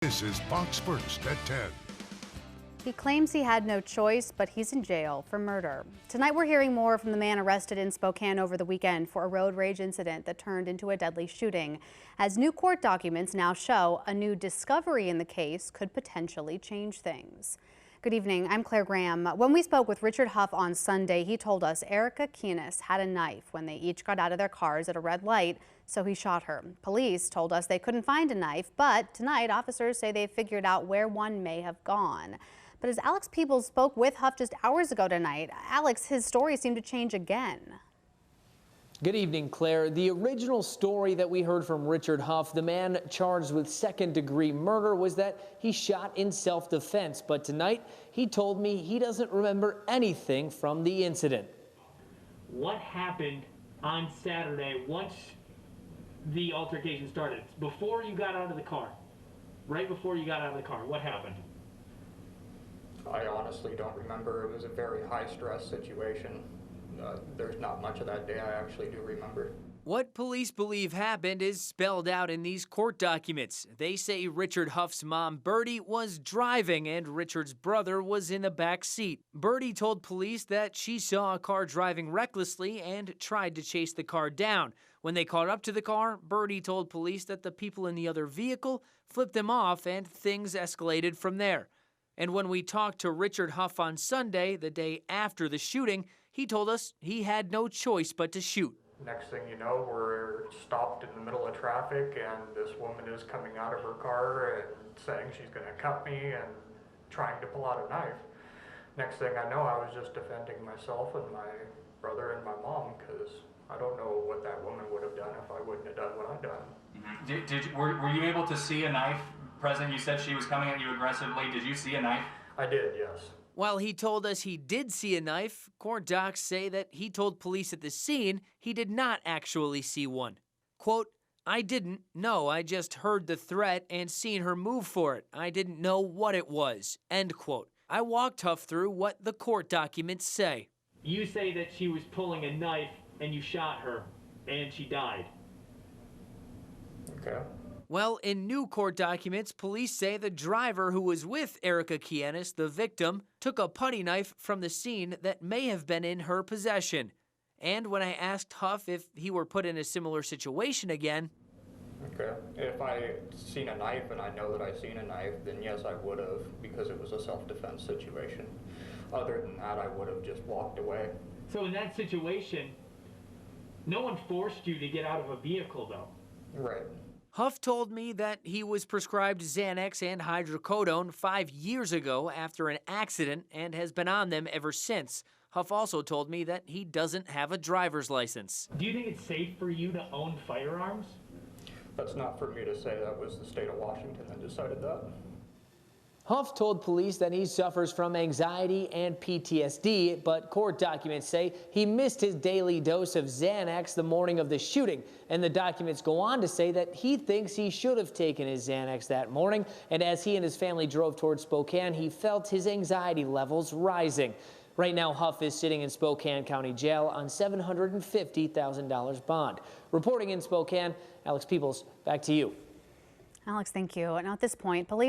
This is Fox First at 10. He claims he had no choice, but he's in jail for murder. Tonight we're hearing more from the man arrested in Spokane over the weekend for a road rage incident that turned into a deadly shooting. As new court documents now show, a new discovery in the case could potentially change things. Good evening, I'm Claire Graham. When we spoke with Richard Huff on Sunday, he told us Erica Keenis had a knife when they each got out of their cars at a red light, so he shot her. Police told us they couldn't find a knife, but tonight officers say they figured out where one may have gone. But as Alex Peebles spoke with Huff just hours ago tonight, Alex, his story seemed to change again. Good evening, Claire. The original story that we heard from Richard Huff, the man charged with second-degree murder, was that he shot in self-defense. But tonight, he told me he doesn't remember anything from the incident. What happened on Saturday once the altercation started? Before you got out of the car, right before you got out of the car, what happened? I honestly don't remember. It was a very high-stress situation. There's not much of that day I actually do remember. What police believe happened is spelled out in these court documents. They say Richard Huff's mom, Birdie, was driving and Richard's brother was in the back seat. Birdie told police that she saw a car driving recklessly and tried to chase the car down. When they caught up to the car, Birdie told police that the people in the other vehicle flipped them off and things escalated from there. And when we talked to Richard Huff on Sunday, the day after the shooting, he told us he had no choice but to shoot. Next thing you know, we're stopped in the middle of traffic and this woman is coming out of her car and saying she's going to cut me and trying to pull out a knife. Next thing I know, I was just defending myself and my brother and my mom, because I don't know what that woman would have done if I wouldn't have done what I've done. Were you able to see a knife present? You said she was coming at you aggressively. Did you see a knife? I did, yes. While he told us he did see a knife, court docs say that he told police at the scene he did not actually see one. Quote, "I didn't. No, I just heard the threat and seen her move for it. I didn't know what it was." End quote. I walked Huff through what the court documents say. You say that she was pulling a knife and you shot her and she died. Okay. Well, in new court documents, police say the driver who was with Erica Keenis, the victim, took a putty knife from the scene that may have been in her possession. And when I asked Huff if he were put in a similar situation again... Okay. If I seen a knife and I know that I seen a knife, then yes, I would have, because it was a self-defense situation. Other than that, I would have just walked away. So in that situation, no one forced you to get out of a vehicle, though? Right. Huff told me that he was prescribed Xanax and hydrocodone 5 years ago after an accident and has been on them ever since. Huff also told me that he doesn't have a driver's license. Do you think it's safe for you to own firearms? That's not for me to say. That was the state of Washington that decided that. Huff told police that he suffers from anxiety and PTSD, but court documents say he missed his daily dose of Xanax the morning of the shooting. And the documents go on to say that he thinks he should have taken his Xanax that morning, and as he and his family drove towards Spokane, he felt his anxiety levels rising. Right now, Huff is sitting in Spokane County Jail on $750,000 bond. Reporting in Spokane, Alex Peebles, back to you. Alex, thank you. And at this point, police